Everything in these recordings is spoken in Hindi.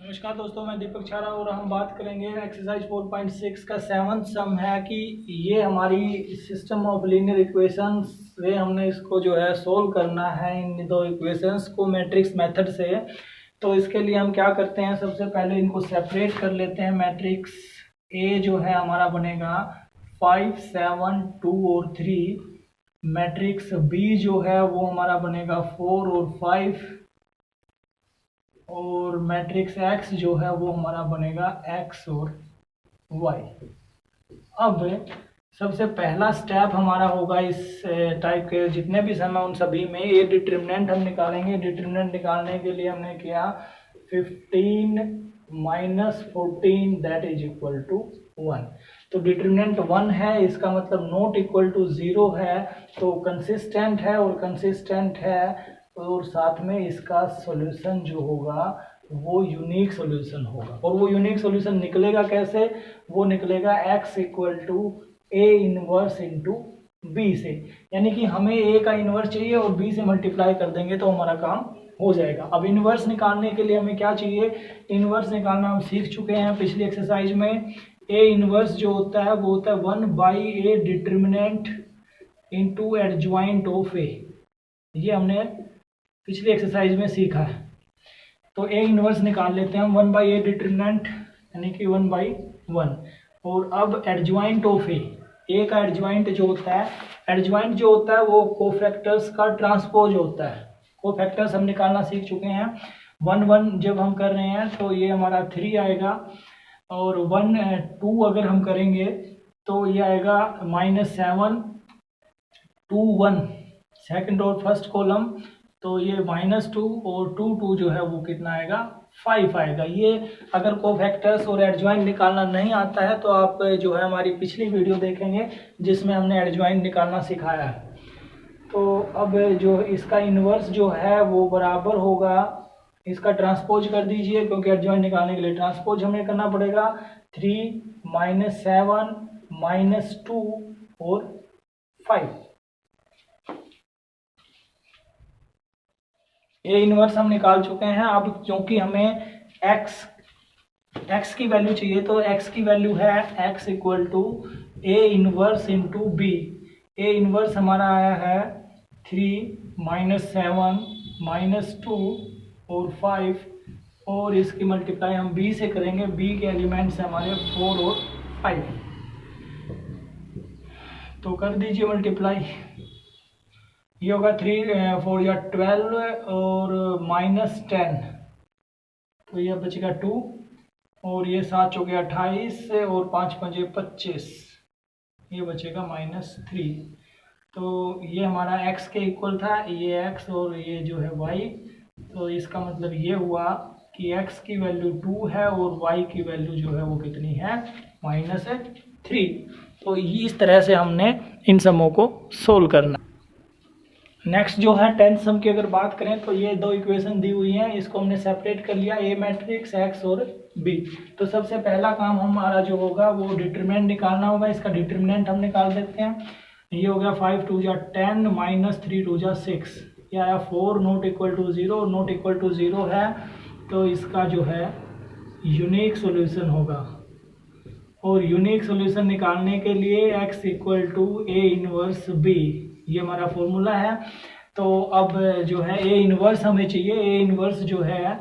नमस्कार दोस्तों, मैं दीपक छारा और हम बात करेंगे एक्सरसाइज 4.6 का 7th सम है कि ये हमारी सिस्टम ऑफ लीनियर इक्वेशंस से हमने इसको जो है सोल्व करना है इन दो इक्वेशंस को मैट्रिक्स मेथड से। तो इसके लिए हम क्या करते हैं, सबसे पहले इनको सेपरेट कर लेते हैं। मैट्रिक्स ए जो है हमारा बनेगा 5, 7, 2 और 3। मैट्रिक्स बी जो है वो हमारा बनेगा 4 और 5 और मैट्रिक्स एक्स जो है वो हमारा बनेगा एक्स और वाई। अब सबसे पहला स्टेप हमारा होगा इस टाइप के जितने भी सम है उन सभी में ये डिटरमिनेंट हम निकालेंगे। डिटरमिनेंट निकालने के लिए हमने किया 15 minus 14 that is equal to 1। तो डिटरमिनेंट 1 है, इसका मतलब नॉट इक्वल टू 0 है, तो कंसिस्टेंट है और कंसिस्टेंट है और साथ में इसका सॉल्यूशन जो होगा वो यूनिक सॉल्यूशन होगा। और वो यूनिक सॉल्यूशन निकलेगा कैसे, वो निकलेगा x equal to A inverse into B से, यानी कि हमें a का इनवर्स चाहिए और b से मल्टीप्लाई कर देंगे तो हमारा काम हो जाएगा। अब इनवर्स निकालने के लिए हमें क्या चाहिए, इनवर्स निकालना हम सीख चुके हैं पिछली एक्सरसाइज में। a इनवर्स जो होता है वो होता है 1/a determinant into adjoint of a। ये हमने पिछली एक्सरसाइज में सीखा है। तो ए इनवर्स निकाल लेते हैं हम 1/a डिटरमिनेंट यानी कि 1/1। और अब एडजॉइंट ऑफ ए का एडजॉइंट जो होता है, एडजॉइंट जो होता है वो कोफैक्टर्स का ट्रांसपोज होता है। कोफैक्टर्स हम निकालना सीख चुके हैं। 1 1 जब हम कर रहे हैं तो ये हमारा 3 आएगा और 1 2 अगर हम करेंगे तो ये आएगा -7 2 1 सेकंड और फर्स्ट कॉलम, तो ये -2 और 2 2 जो है वो कितना आएगा 5 आएगा। ये अगर कोफैक्टर्स और एडजॉइंट निकालना नहीं आता है तो आप जो है हमारी पिछली वीडियो देखेंगे जिसमें हमने एडजॉइंट निकालना सिखाया है। तो अब जो इसका इन्वर्स जो है वो बराबर होगा, इसका ट्रांसपोज कर दीजिए क्योंकि एडजॉइंट निकालने के लिए ट्रांसपोज हमें करना पड़ेगा। 3 -7 -2 और 5। ए इनवर्स हम निकाल चुके हैं। अब क्योंकि हमें x की वैल्यू चाहिए तो x की वैल्यू है x equal to A inverse into B. A inverse हमारा आया है 3 -7 -2 और 5 और इसकी मल्टीप्लाई हम b से करेंगे। b के एलिमेंट्स हमारे 4 और 5, तो कर दीजिए मल्टीप्लाई। ये होगा 3 4 या 12 और -10, तो ये बचेगा 2 और ये 7 हो गया 28 और 5 5 25, ये बचेगा -3। तो ये हमारा x के इक्वल था, ये x और ये जो है y। तो इसका मतलब ये हुआ कि x की वैल्यू 2 है और y की वैल्यू जो है वो कितनी है -3। तो इस तरह से हमने इन समों को सोल्व करना। नेक्स्ट जो है 10th सम की अगर बात करें तो ये दो इक्वेशन दी हुई हैं, इसको हमने सेपरेट कर लिया ए मैट्रिक्स एक्स और बी। तो सबसे पहला काम हमारा जो होगा वो डिटरमिनेंट निकालना होगा। इसका डिटरमिनेंट हम निकाल देते हैं। ये हो गया 5 2 जा 10 -3 2 जा 6, ये आया 4 not equal to 0, not equal to 0 है तो इसका जो है यूनिक सॉल्यूशन होगा। और यूनिक सॉल्यूशन निकालने के लिए x equal to A inverse B, ये हमारा फॉर्मूला है। तो अब जो है ए इनवर्स हमें चाहिए। ए इनवर्स जो है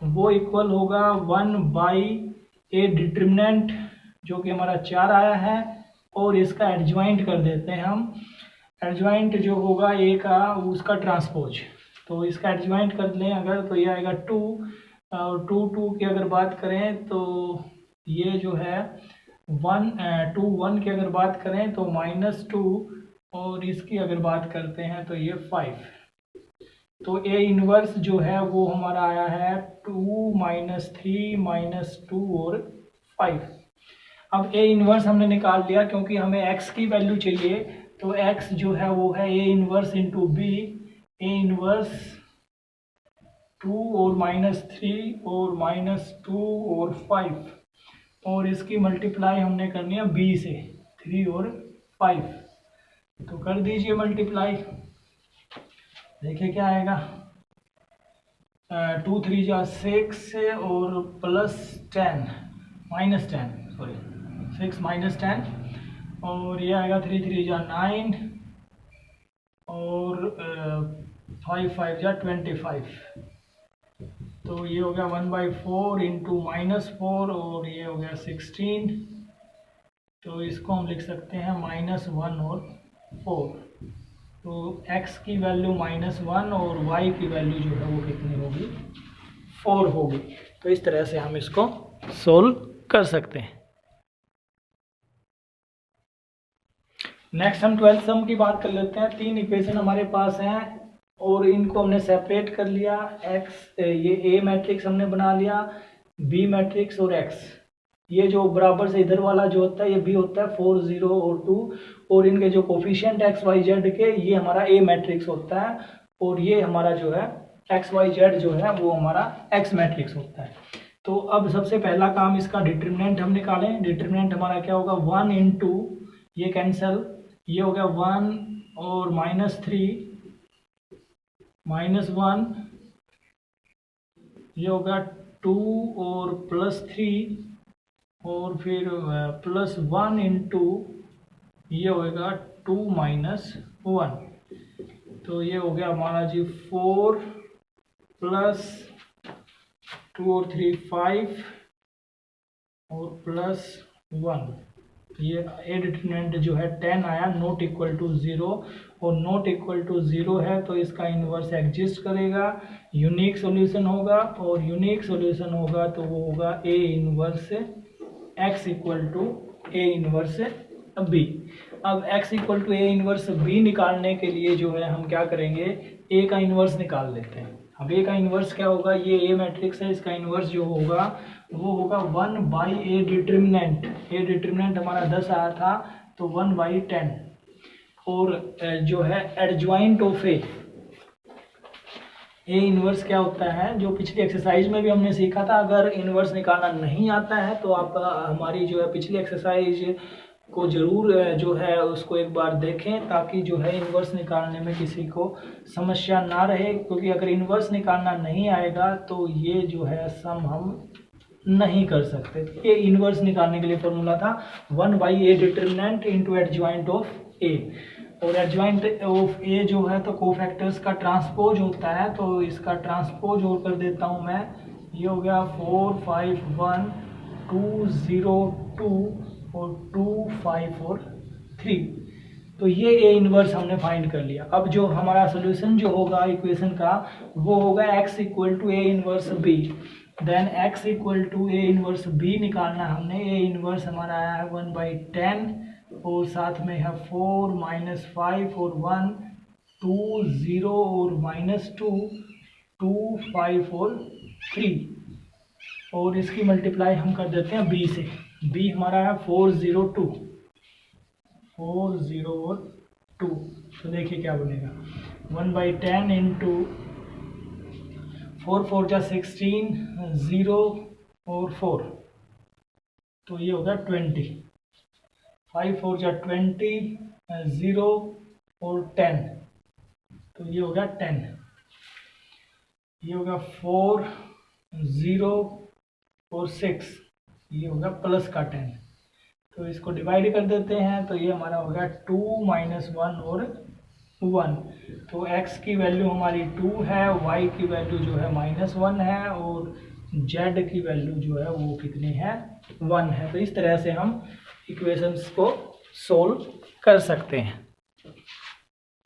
वो इक्वल होगा 1/a डिटरमिनेंट जो कि हमारा 4 आया है और इसका एडजॉइंट कर देते हैं हम। एडजॉइंट जो होगा ए का उसका ट्रांसपोज, तो इसका एडजॉइंट कर लें अगर तो ये आएगा 2 और 2 2 की अगर बात करें तो ये जो है 1 2 1 की अगर बात करें तो -2 और इसकी अगर बात करते हैं तो ये 5। तो ए इनवर्स जो है वो हमारा आया है 2 -3 -2 और 5। अब ए इनवर्स हमने निकाल लिया क्योंकि हमें x की वैल्यू चाहिए, तो x जो है वो है A inverse into B. A inverse 2 और -3 और -2 और 5 और इसकी मल्टीप्लाई हमने करनी है b से 3 और 5। तो कर दीजिए मल्टीप्लाई, देखिए क्या आएगा। 2 3 जा 6 और प्लस 10 माइनस 10 सॉरी 6 माइनस 10 और ये आएगा 3 3 जा 9 और 5 5 जा 25। तो ये हो गया 1/4 इंटू -4 और ये हो गया 16। तो इसको हम लिख सकते हैं -1 और 4। तो x की वैल्यू -1 और y की वैल्यू जो है वो कितनी होगी 4 होगी। तो इस तरह से हम इसको सोल्व कर सकते हैं। नेक्स्ट हम 12th सम की बात कर लेते हैं। 3 इक्वेशन हमारे पास हैं और इनको हमने सेपरेट कर लिया। x ये a मैट्रिक्स हमने बना लिया, b मैट्रिक्स और x। ये जो बराबर से इधर वाला जो होता है ये b होता है 4 0 और 2 और इनके जो कोफिशिएंट x y z के ये हमारा a मैट्रिक्स होता है और ये हमारा जो है x y z जो है वो हमारा x मैट्रिक्स होता है। तो अब सबसे पहला काम इसका डिटरमिनेंट हम निकालें। डिटरमिनेंट हमारा क्या होगा 1 इंटू ये कैंसल, ये हो गया 1 और -3 -1, ये होगा 2 और +3 और फिर +1 इंटू ये होगा 2 - 1। तो ये हो गया हमारा जी 4 + 2 और 3 5 और +1। ये ए डिटरमिनेंट जो है 10 आया, नॉट इक्वल टू 0 और नॉट इक्वल टू 0 है तो इसका इन्वर्स एग्जिस्ट करेगा, यूनिक सॉल्यूशन होगा और यूनिक सॉल्यूशन होगा तो वो होगा A inverse x equal to A inverse B. अब x equal to A inverse B निकालने के लिए जो है हम क्या करेंगे, a का इन्वर्स निकाल लेते हैं। अब a का इन्वर्स क्या होगा, ये a मैट्रिक्स है, इसका इन्वर्स जो होगा वो होगा 1/a डिटरमिनेंट। ए डिटरमिनेंट हमारा 10 आया था तो 1/10 और जो है एडजॉइंट ऑफ ए इन्वर्स क्या होता है, जो पिछली एक्सरसाइज में भी हमने सीखा था। अगर इन्वर्स निकालना नहीं आता है तो आप हमारी जो है पिछली एक्सरसाइज को ज़रूर जो है उसको एक बार देखें ताकि जो है इन्वर्स निकालने में किसी को समस्या ना रहे, क्योंकि अगर इन्वर्स निकालना नहीं आएगा तो ये जो है सम हम नहीं कर सकते। ये इन्वर्स निकालने के लिए फॉर्मूला था 1/a determinant into adjoint of A, और एडजॉइंट ऑफ ए जो है तो कोफैक्टर्स का ट्रांसपोज होता है, तो इसका ट्रांसपोज और कर देता हूँ मैं। ये हो गया 4 5 1 2 0 2 और 2 5 और 3। तो ये ए इन्वर्स हमने फाइंड कर लिया। अब जो हमारा सोल्यूशन जो होगा इक्वेशन का वो होगा x equal to A inverse B. Then x equal to A inverse B निकालना हमने। ए इन्वर्स हमारा आया है 1/10 और साथ में है 4 -5 और 1 2 0 और -2 2 5 और 3 और इसकी मल्टीप्लाई हम कर देते हैं b से। b हमारा है 4 0 2 4 0 और 2। तो देखिए क्या बनेगा 1/10 इंटू 4 4 जा 16 0 और 4 तो ये होगा 20। 5 4 जा 20 0 और 10 तो ये होगा 10। ये होगा 4 0 और 6 ये होगा प्लस का 10। तो इसको डिवाइड कर देते हैं तो ये हमारा होगा 2 - 1 और 1। तो x की वैल्यू हमारी 2 है, y की वैल्यू जो है -1 है और z की वैल्यू जो है वो कितनी है 1 है। तो इस तरह से हम इक्वेशंस को सोल्व कर सकते हैं।